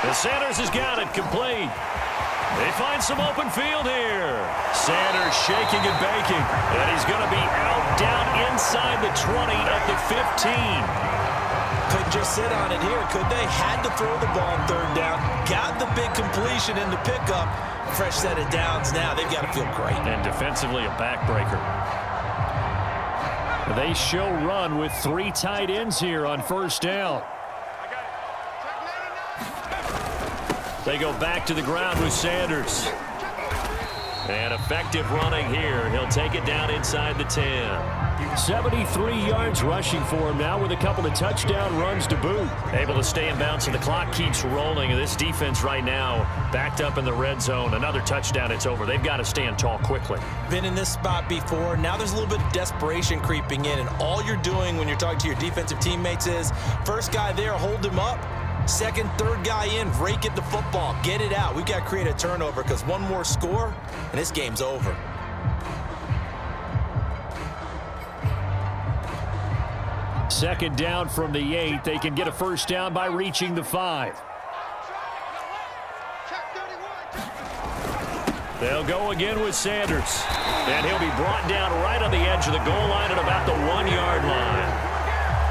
And Sanders has got it, complete. They find some open field here. Sanders shaking and baking. And he's going to be out down inside the 20 at the 15. Couldn't just sit on it here, could they? Had to throw the ball on 3rd down. Got the big completion in the pickup. Fresh set of downs now. They've got to feel great. And defensively a backbreaker. They show run with 3 tight ends here on 1st down. They go back to the ground with Sanders. And effective running here. He'll take it down inside the 10. 73 yards rushing for him now with a couple of touchdown runs to boot. Able to stay in bounds, and the clock keeps rolling. And this defense right now backed up in the red zone. Another touchdown, it's over. They've got to stand tall quickly. Been in this spot before. Now there's a little bit of desperation creeping in. And all you're doing when you're talking to your defensive teammates is, first guy there, hold him up. 2nd, 3rd guy in, rake at the football. Get it out. We've got to create a turnover, because one more score, and this game's over. Second down from the 8. They can get a first down by reaching the 5. They'll go again with Sanders. And he'll be brought down right on the edge of the goal line at about the 1-yard line.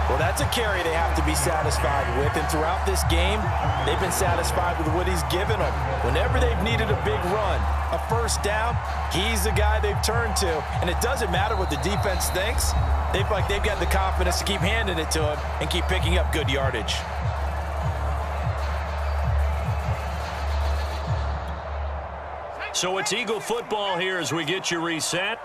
Well, that's a carry they have to be satisfied with. And throughout this game, they've been satisfied with what he's given them. Whenever they've needed a big run, a first down, he's the guy they've turned to. And it doesn't matter what the defense thinks. They feel like they've got the confidence to keep handing it to him and keep picking up good yardage. So it's Eagle football here as we get you reset.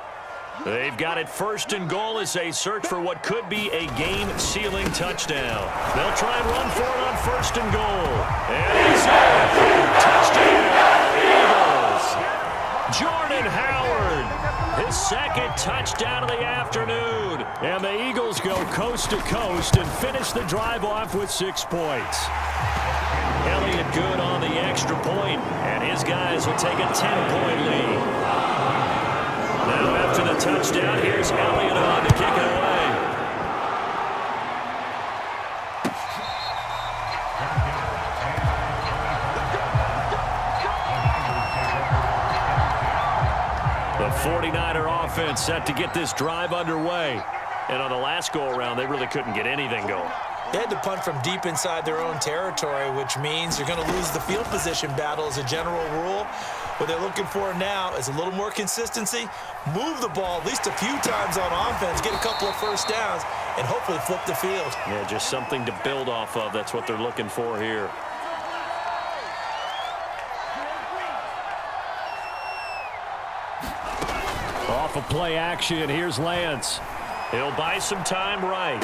They've got it 1st and goal as they search for what could be a game-sealing touchdown. They'll try and run for it on 1st and goal. And he's in. Touchdown, Eagles. Jordan Howard, his 2nd touchdown of the afternoon. And the Eagles go coast to coast and finish the drive off with 6 points. Elliott good on the extra and his guys will take a 10-point lead. Now after the touchdown, here's Elliott on to kick it away. The 49er offense set to get this drive underway. And on the last go-around, they really couldn't get anything going. They had to punt from deep inside their own territory, which means you're going to lose the field position battle as a general rule. What they're looking for now is a little more consistency, move the ball at least a few times on offense, get a couple of first downs, and hopefully flip the field. Yeah, just something to build off of. That's what they're looking for here. Off of play action, here's Lance. He'll buy some time right.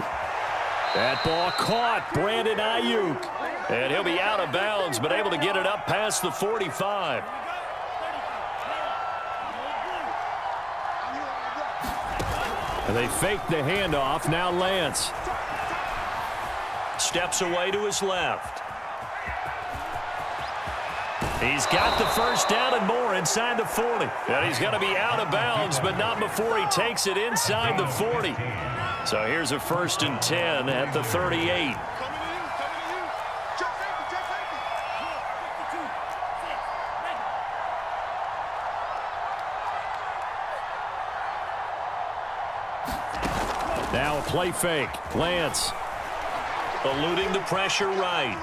That ball caught, Brandon Ayuk. And he'll be out of bounds, but able to get it up past the 45. And they fake the handoff. Now Lance steps away to his left. He's got the first down and more inside the 40. And he's going to be out of bounds, but not before he takes it inside the 40. So here's a 1st and 10 at the 38. Now a play fake. Lance eluding the pressure right.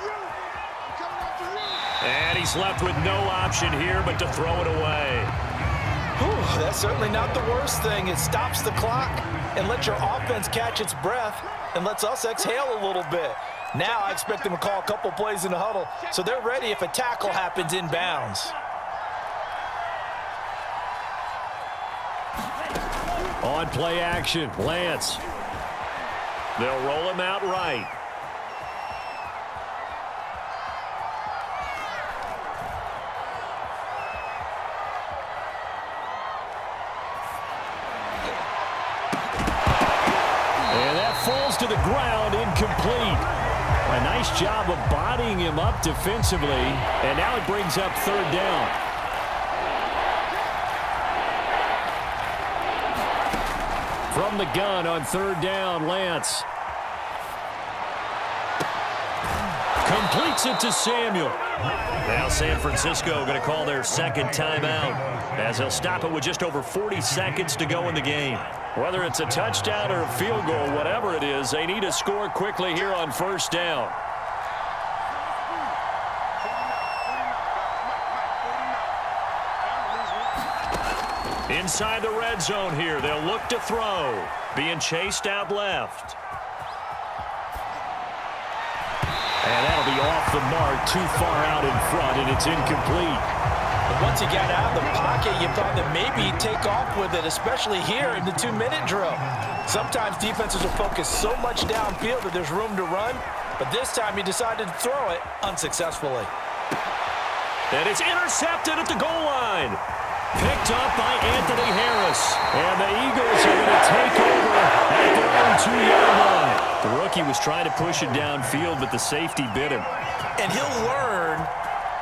And he's left with no option here but to throw it away. Whew, that's certainly not the worst thing. It stops the clock and lets your offense catch its breath and lets us exhale a little bit. Now I expect them to call a couple plays in the huddle so they're ready if a tackle happens inbounds. On play action, Lance. They'll roll him out right. Falls to the ground, incomplete. A nice job of bodying him up defensively, and now it brings up 3rd down. From the gun on 3rd down, Lance completes it to Samuel. Now San Francisco going to call their 2nd timeout as they'll stop it with just over 40 seconds to go in the game. Whether it's a touchdown or a field goal, whatever it is, they need to score quickly here on 1st down. Inside the red zone here, they'll look to throw. Being chased out left. And that'll be off the mark, too far out in front, and it's incomplete. And once he got out of the pocket, you thought that maybe he'd take off with it, especially here in the 2-minute drill. Sometimes defenses will focus so much downfield that there's room to run, but this time he decided to throw it unsuccessfully. And it's intercepted at the goal line. Picked up by Anthony Harris. And the Eagles are going to take over at their own 2-yard line. The rookie was trying to push it downfield, but the safety bit him. And he'll learn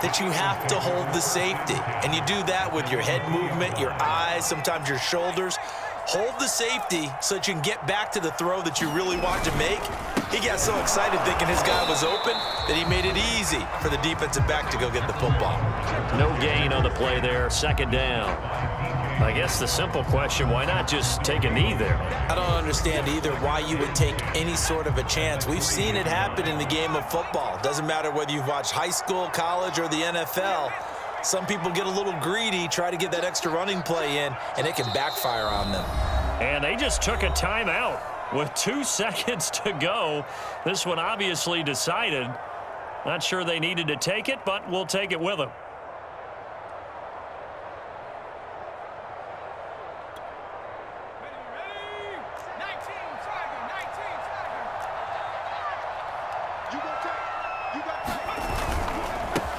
that you have to hold the safety. And you do that with your head movement, your eyes, sometimes your shoulders. Hold the safety so that you can get back to the throw that you really want to make. He got so excited thinking his guy was open that he made it easy for the defensive back to go get the football. No gain on the play there, 2nd down. I guess the simple question, why not just take a knee there? I don't understand either why you would take any sort of a chance. We've seen it happen in the game of football. Doesn't matter whether you've watched high school, college, or the NFL. Some people get a little greedy, try to get that extra running play in, and it can backfire on them. And they just took a timeout with 2 seconds to go. This one obviously decided. Not sure they needed to take it, but we'll take it with them.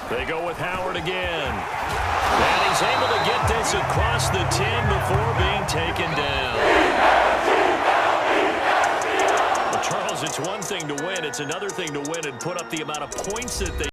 They go with Howard again. And he's able to get this across the 10 before being taken down. Well, Charles, it's one thing to win. It's another thing to win and put up the amount of points that they